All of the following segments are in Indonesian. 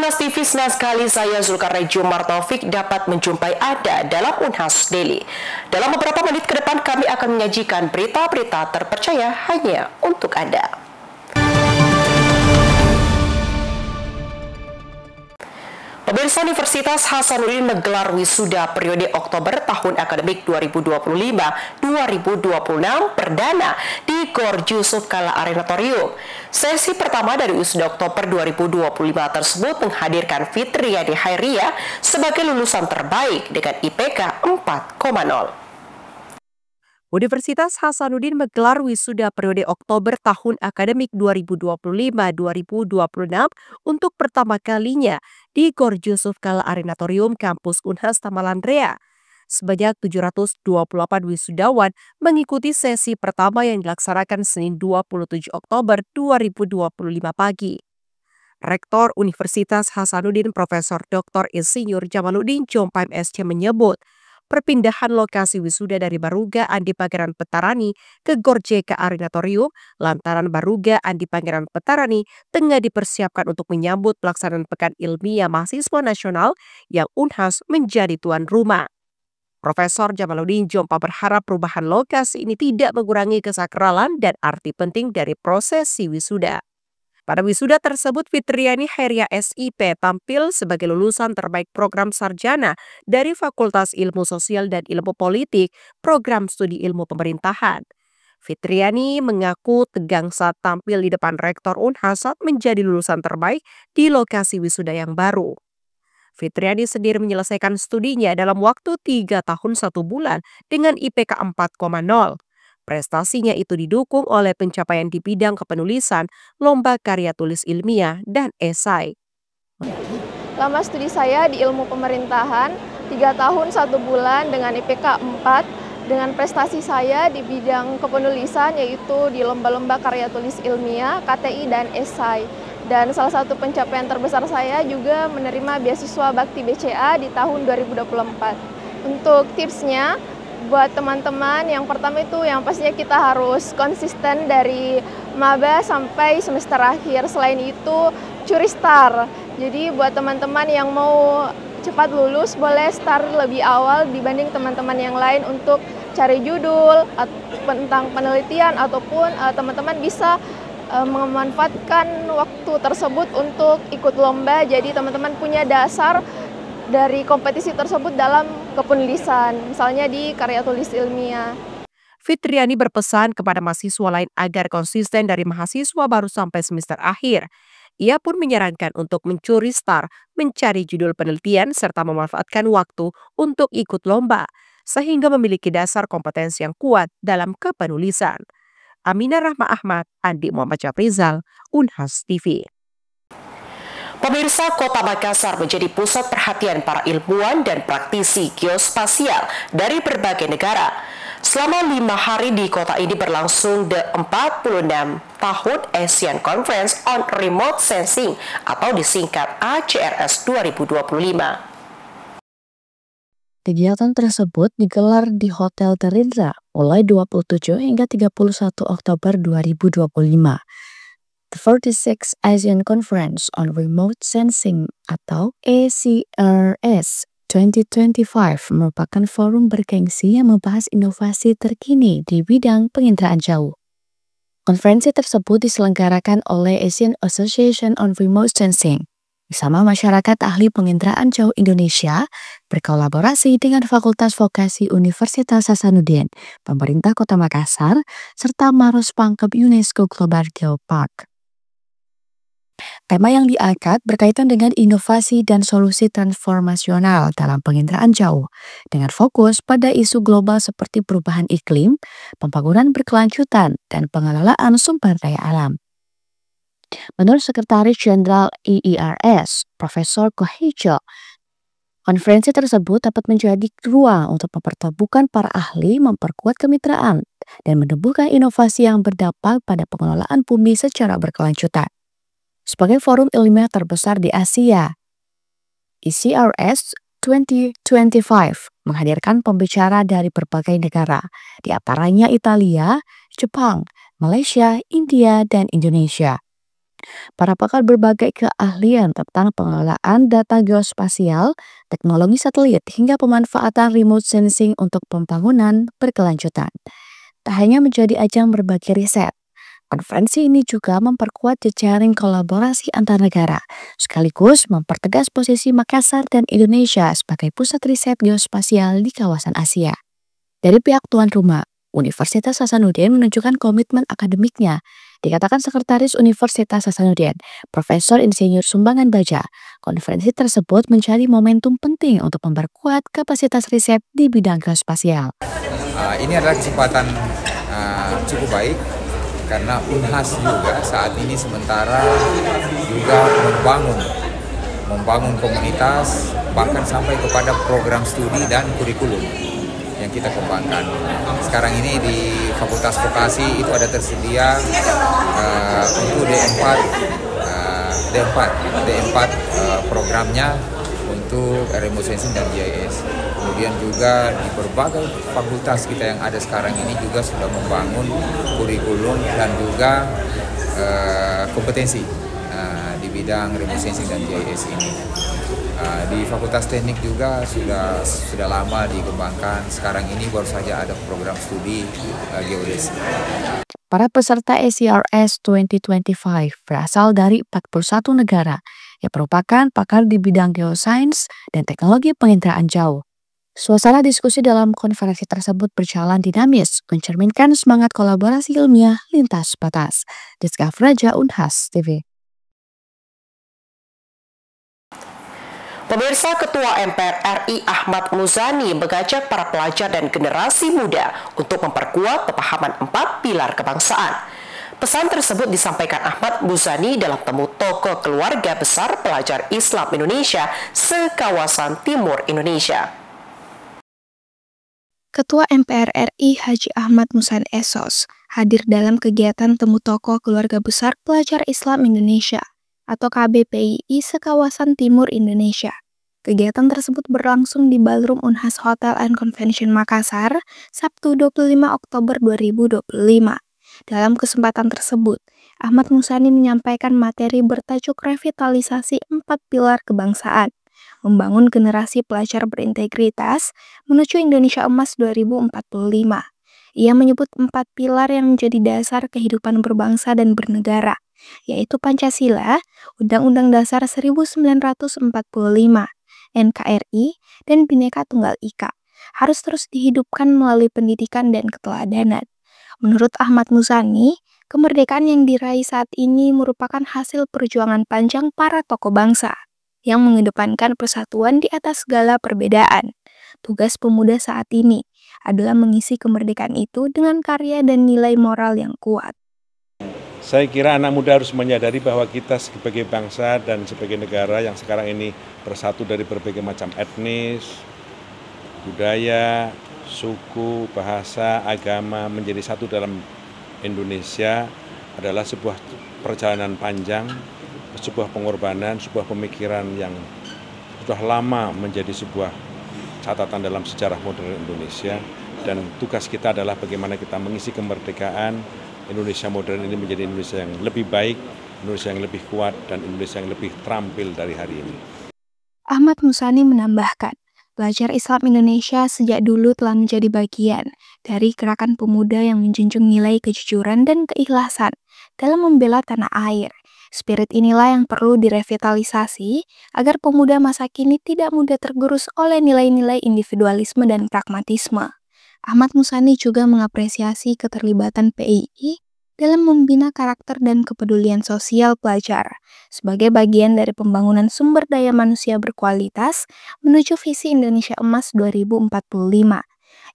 Monas TV, senang sekali saya Zulkarnain Jumar Taufik dapat menjumpai Anda dalam Unhas Daily. Dalam beberapa menit ke depan kami akan menyajikan berita-berita terpercaya hanya untuk Anda. Pemirsa, Universitas Hasanuddin menggelar wisuda periode Oktober tahun akademik 2025-2026 perdana di Gor Jusuf Kalla Arenatorium. Sesi pertama dari wisuda Oktober 2025 tersebut menghadirkan Fitriani Hairia sebagai lulusan terbaik dengan IPK 4,0. Universitas Hasanuddin menggelar wisuda periode Oktober tahun akademik 2025-2026 untuk pertama kalinya di Gor Jusuf Kalla Arenatorium Kampus Unhas Tamalandrea. Sebanyak 728 wisudawan mengikuti sesi pertama yang dilaksanakan Senin 27 Oktober 2025 pagi. Rektor Universitas Hasanuddin Profesor Dr. Insinyur Jamaluddin Jompaim SC menyebut, perpindahan lokasi wisuda dari Baruga Andi Pangeran Petarani ke Gor JK Arenatorium lantaran Baruga Andi Pangeran Petarani tengah dipersiapkan untuk menyambut pelaksanaan Pekan Ilmiah Mahasiswa Nasional yang Unhas menjadi tuan rumah. Profesor Jamaluddin Jompaim berharap perubahan lokasi ini tidak mengurangi kesakralan dan arti penting dari prosesi wisuda. Pada wisuda tersebut, Fitriani Hairia SIP tampil sebagai lulusan terbaik program sarjana dari Fakultas Ilmu Sosial dan Ilmu Politik, program studi ilmu pemerintahan. Fitriani mengaku tegang saat tampil di depan Rektor Unhas saat menjadi lulusan terbaik di lokasi wisuda yang baru. Fitriani sendiri menyelesaikan studinya dalam waktu 3 tahun 1 bulan dengan IPK 4,0. Prestasinya itu didukung oleh pencapaian di bidang kepenulisan, lomba karya tulis ilmiah, dan esai. Lama studi saya di ilmu pemerintahan, 3 tahun 1 bulan dengan IPK 4, dengan prestasi saya di bidang kepenulisan yaitu di lomba-lomba karya tulis ilmiah, KTI, dan esai. Dan salah satu pencapaian terbesar saya juga menerima beasiswa Bakti BCA di tahun 2024. Untuk tipsnya, buat teman-teman, yang pertama itu yang pastinya kita harus konsisten dari maba sampai semester akhir. Selain itu, curi STAR. Jadi buat teman-teman yang mau cepat lulus, boleh STAR lebih awal dibanding teman-teman yang lain untuk cari judul tentang penelitian, ataupun teman-teman bisa memanfaatkan waktu tersebut untuk ikut lomba. Jadi teman-teman punya dasar dari kompetisi tersebut dalam kepenulisan, misalnya di karya tulis ilmiah. Fitriani berpesan kepada mahasiswa lain agar konsisten dari mahasiswa baru sampai semester akhir. Ia pun menyarankan untuk mencuri STAR, mencari judul penelitian, serta memanfaatkan waktu untuk ikut lomba, sehingga memiliki dasar kompetensi yang kuat dalam kepenulisan. Aminah Rahma Ahmad, Andi Muhammad Syafrizal, Unhas TV. Pemirsa, Kota Makassar menjadi pusat perhatian para ilmuwan dan praktisi geospasial dari berbagai negara. Selama 5 hari di kota ini berlangsung ke-46 tahun Asian Conference on Remote Sensing atau disingkat ACRS 2025. Kegiatan tersebut digelar di Hotel Terindra mulai 27 hingga 31 Oktober 2025. The 46th Asian Conference on Remote Sensing atau ACRS 2025 merupakan forum bergengsi yang membahas inovasi terkini di bidang penginderaan jauh. Konferensi tersebut diselenggarakan oleh Asian Association on Remote Sensing bersama masyarakat ahli penginderaan jauh Indonesia berkolaborasi dengan Fakultas Vokasi Universitas Hasanuddin, pemerintah Kota Makassar, serta Maros Pangkep UNESCO Global Geopark. Tema yang diangkat berkaitan dengan inovasi dan solusi transformasional dalam penginderaan jauh, dengan fokus pada isu global seperti perubahan iklim, pembangunan berkelanjutan, dan pengelolaan sumber daya alam. Menurut Sekretaris Jenderal IIRS, Profesor Kohejo, konferensi tersebut dapat menjadi ruang untuk mempertemukan para ahli, memperkuat kemitraan, dan menumbuhkan inovasi yang berdampak pada pengelolaan bumi secara berkelanjutan. Sebagai forum ilmiah terbesar di Asia, ACRS 2025 menghadirkan pembicara dari berbagai negara, di antaranya Italia, Jepang, Malaysia, India, dan Indonesia. Para pakar berbagai keahlian tentang pengelolaan data geospasial, teknologi satelit, hingga pemanfaatan remote sensing untuk pembangunan berkelanjutan. Tak hanya menjadi ajang berbagi riset, konferensi ini juga memperkuat jejaring kolaborasi antar negara, sekaligus mempertegas posisi Makassar dan Indonesia sebagai pusat riset geospasial di kawasan Asia. Dari pihak tuan rumah, Universitas Hasanuddin menunjukkan komitmen akademiknya. Dikatakan Sekretaris Universitas Hasanuddin, Profesor Insinyur Sumbangan Baja, konferensi tersebut mencari momentum penting untuk memperkuat kapasitas riset di bidang geospasial. Ini adalah kesempatan cukup baik karena Unhas juga saat ini sementara juga membangun komunitas, bahkan sampai kepada program studi dan kurikulum yang kita kembangkan. Sekarang ini di Fakultas Vokasi itu ada tersedia untuk D4 programnya untuk remote sensing dan GIS. Kemudian juga di berbagai fakultas kita yang ada sekarang ini juga sudah membangun kurikulum dan juga kompetensi di bidang remote sensing dan GIS ini. Di Fakultas Teknik juga sudah lama dikembangkan. Sekarang ini baru saja ada program studi geodesi. Para peserta ACRS 2025 berasal dari 41 negara yang merupakan pakar di bidang geoscience dan teknologi penginderaan jauh. Suasana diskusi dalam konferensi tersebut berjalan dinamis, mencerminkan semangat kolaborasi ilmiah lintas batas. Rizka Fraja, Unhas TV. Pemirsa, Ketua MPR RI Ahmad Muzani mengajak para pelajar dan generasi muda untuk memperkuat pemahaman 4 pilar kebangsaan. Pesan tersebut disampaikan Ahmad Muzani dalam temu tokoh keluarga besar pelajar Islam Indonesia se-kawasan Timur Indonesia. Ketua MPR RI Haji Ahmad Muzani SOS hadir dalam kegiatan temu tokoh keluarga besar pelajar Islam Indonesia atau KBPII se-kawasan Timur Indonesia. Kegiatan tersebut berlangsung di Ballroom Unhas Hotel and Convention Makassar, Sabtu 25 Oktober 2025. Dalam kesempatan tersebut, Ahmad Muzani menyampaikan materi bertajuk revitalisasi 4 pilar kebangsaan, membangun generasi pelajar berintegritas menuju Indonesia Emas 2045. Ia menyebut 4 pilar yang menjadi dasar kehidupan berbangsa dan bernegara, yaitu Pancasila, Undang-Undang Dasar 1945, NKRI, dan Bhinneka Tunggal Ika, harus terus dihidupkan melalui pendidikan dan keteladanan. Menurut Ahmad Muzani, kemerdekaan yang diraih saat ini merupakan hasil perjuangan panjang para tokoh bangsa yang mengedepankan persatuan di atas segala perbedaan. Tugas pemuda saat ini adalah mengisi kemerdekaan itu dengan karya dan nilai moral yang kuat. Saya kira anak muda harus menyadari bahwa kita sebagai bangsa dan sebagai negara yang sekarang ini bersatu dari berbagai macam etnis, budaya, suku, bahasa, agama menjadi satu dalam Indonesia adalah sebuah perjalanan panjang, sebuah pengorbanan, sebuah pemikiran yang sudah lama menjadi sebuah catatan dalam sejarah modern Indonesia, dan tugas kita adalah bagaimana kita mengisi kemerdekaan Indonesia modern ini menjadi Indonesia yang lebih baik, Indonesia yang lebih kuat, dan Indonesia yang lebih terampil dari hari ini. Ahmad Muzani menambahkan, pelajar Islam Indonesia sejak dulu telah menjadi bagian dari gerakan pemuda yang menjunjung nilai kejujuran dan keikhlasan dalam membela tanah air. Spirit inilah yang perlu direvitalisasi agar pemuda masa kini tidak mudah tergerus oleh nilai-nilai individualisme dan pragmatisme. Ahmad Muzani juga mengapresiasi keterlibatan PII dalam membina karakter dan kepedulian sosial pelajar sebagai bagian dari pembangunan sumber daya manusia berkualitas menuju visi Indonesia Emas 2045.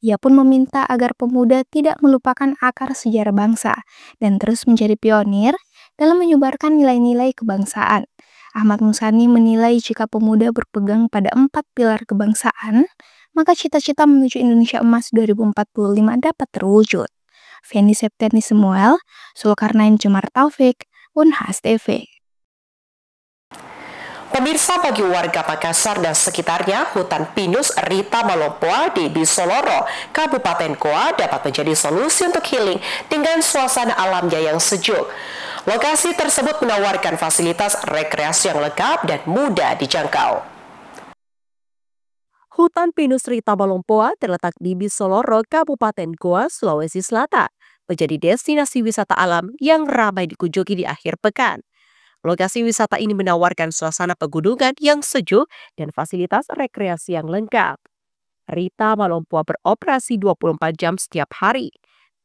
Ia pun meminta agar pemuda tidak melupakan akar sejarah bangsa dan terus menjadi pionir dalam menyebarkan nilai-nilai kebangsaan. Ahmad Muzani menilai jika pemuda berpegang pada 4 pilar kebangsaan, maka cita-cita menuju Indonesia Emas 2045 dapat terwujud. Feni Septiani Samuel, Zulkarnain Jumar Taufik, Unhas TV. Pemirsa, bagi warga Makassar dan sekitarnya, hutan pinus Rita Malompoa di Bisoloro, Kabupaten Goa dapat menjadi solusi untuk healing dengan suasana alamnya yang sejuk. Lokasi tersebut menawarkan fasilitas rekreasi yang lengkap dan mudah dijangkau. Hutan pinus Rita Malompoa terletak di Bisoloro, Kabupaten Goa, Sulawesi Selatan, menjadi destinasi wisata alam yang ramai dikunjungi di akhir pekan. Lokasi wisata ini menawarkan suasana pegunungan yang sejuk dan fasilitas rekreasi yang lengkap. Rita Malompoa beroperasi 24 jam setiap hari.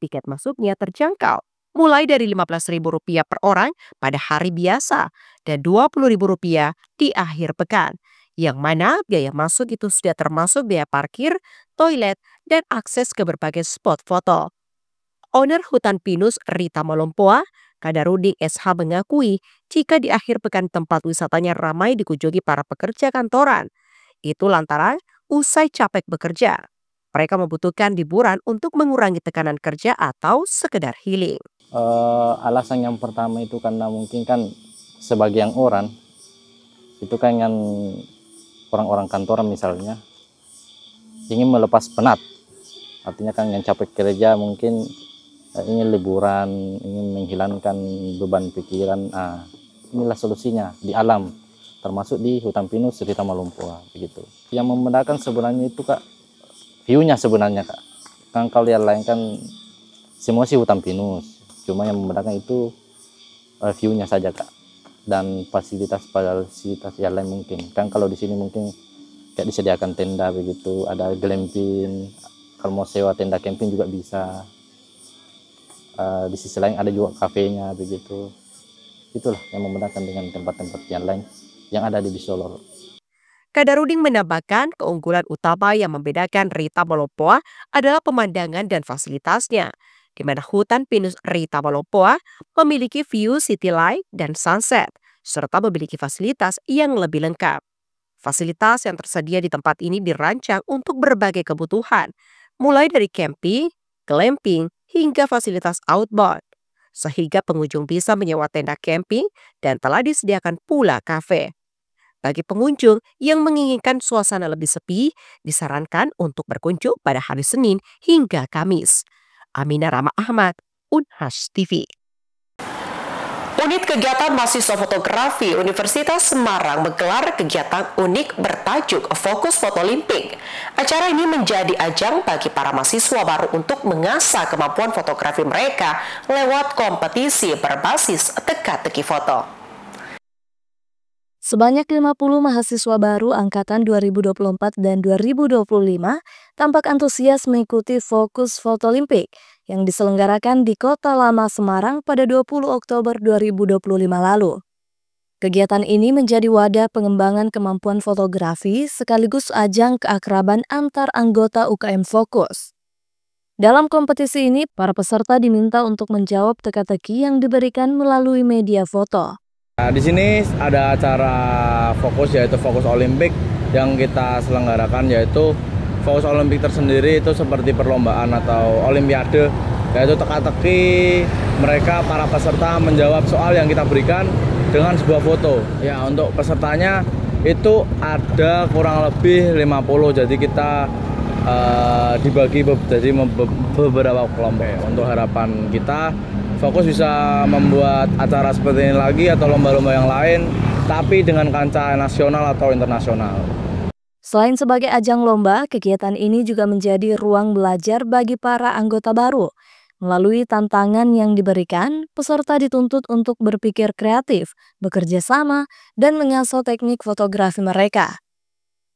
Tiket masuknya terjangkau, mulai dari Rp15.000 per orang pada hari biasa dan Rp20.000 di akhir pekan. Yang mana biaya masuk itu sudah termasuk biaya parkir, toilet, dan akses ke berbagai spot foto. Owner hutan pinus Rita Malompoa, Kadarudin SH, mengakui jika di akhir pekan tempat wisatanya ramai dikunjungi para pekerja kantoran. Itu lantaran usai capek bekerja, mereka membutuhkan liburan untuk mengurangi tekanan kerja atau sekedar healing. Alasan yang pertama itu karena mungkin kan sebagian orang itu kan yang orang-orang kantoran misalnya ingin melepas penat. Artinya kan yang capek kerja mungkin ingin liburan, ingin menghilangkan beban pikiran. Inilah solusinya di alam, termasuk di hutan pinus Rita Malompoa begitu. Yang membedakan sebenarnya itu Kak, view-nya sebenarnya Kak. Kan kalau yang lain kan semua sih hutan pinus, cuma yang membedakan itu view-nya saja Kak. Dan fasilitas yang lain mungkin. Kan kalau di sini mungkin kayak disediakan tenda begitu, ada glamping, kalau mau sewa tenda camping juga bisa. Di sisi lain ada juga kafenya begitu. Itulah yang membedakan dengan tempat-tempat yang lain yang ada di Bisoloro. Kadarudin menambahkan keunggulan utama yang membedakan Rita Malompoa adalah pemandangan dan fasilitasnya, di mana hutan pinus Rita Malompoa memiliki view city light dan sunset, serta memiliki fasilitas yang lebih lengkap. Fasilitas yang tersedia di tempat ini dirancang untuk berbagai kebutuhan, mulai dari camping, glamping, hingga fasilitas outbound, sehingga pengunjung bisa menyewa tenda camping dan telah disediakan pula kafe. Bagi pengunjung yang menginginkan suasana lebih sepi, disarankan untuk berkunjung pada hari Senin hingga Kamis. Aminah Rama Ahmad, Unhas TV. Unit Kegiatan Mahasiswa Fotografi Universitas Semarang menggelar kegiatan unik bertajuk Fokus Fotolimpik. Acara ini menjadi ajang bagi para mahasiswa baru untuk mengasah kemampuan fotografi mereka lewat kompetisi berbasis teka-teki foto. Sebanyak 50 mahasiswa baru angkatan 2024 dan 2025 tampak antusias mengikuti Fokus Fotolimpik yang diselenggarakan di Kota Lama Semarang pada 20 Oktober 2025 lalu. Kegiatan ini menjadi wadah pengembangan kemampuan fotografi sekaligus ajang keakraban antar anggota UKM Fokus. Dalam kompetisi ini, para peserta diminta untuk menjawab teka-teki yang diberikan melalui media foto. Di sini ada acara Fokus, yaitu Fokus Olimpik yang kita selenggarakan, yaitu Fokus Olimpik tersendiri itu seperti perlombaan atau olimpiade, yaitu teka-teki mereka para peserta menjawab soal yang kita berikan dengan sebuah foto. Ya, untuk pesertanya itu ada kurang lebih 50, jadi kita dibagi jadi beberapa kelompok. Untuk harapan kita Fokus bisa membuat acara seperti ini lagi atau lomba-lomba yang lain, tapi dengan kancah nasional atau internasional. Selain sebagai ajang lomba, kegiatan ini juga menjadi ruang belajar bagi para anggota baru. Melalui tantangan yang diberikan, peserta dituntut untuk berpikir kreatif, bekerja sama, dan mengasah teknik fotografi mereka.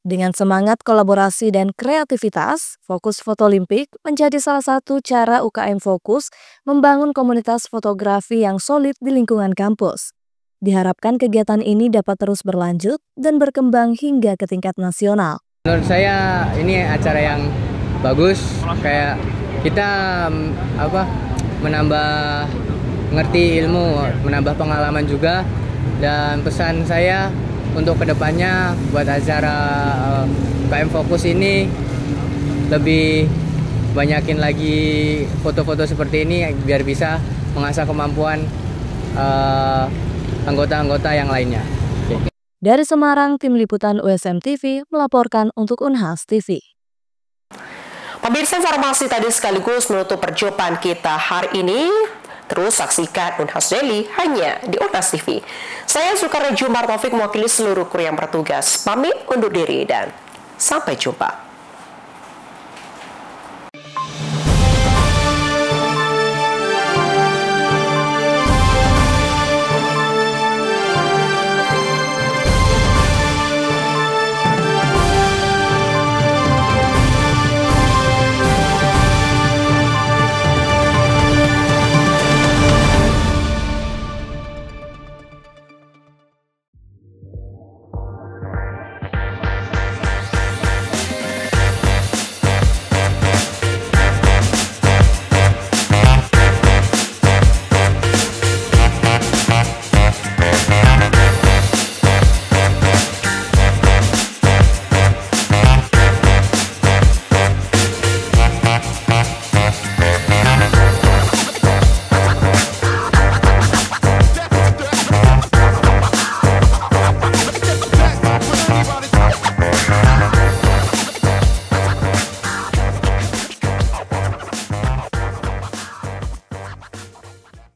Dengan semangat kolaborasi dan kreativitas, Fokus Fotolimpik menjadi salah satu cara UKM Fokus membangun komunitas fotografi yang solid di lingkungan kampus. Diharapkan kegiatan ini dapat terus berlanjut dan berkembang hingga ke tingkat nasional. Menurut saya ini acara yang bagus, kayak kita menambah ngerti ilmu, menambah pengalaman juga, dan pesan saya untuk kedepannya buat acara UKM Fokus ini lebih banyakin lagi foto-foto seperti ini biar bisa mengasah kemampuan anggota-anggota yang lainnya. Dari Semarang, Tim Liputan USM TV melaporkan untuk Unhas TV. Pemirsa, informasi tadi sekaligus menutup perjumpaan kita hari ini. Terus saksikan Unhas Daily hanya di Unhas TV. Saya Sukarna Jumar Taufik mewakili seluruh kru yang bertugas. Pamit undur diri dan sampai jumpa.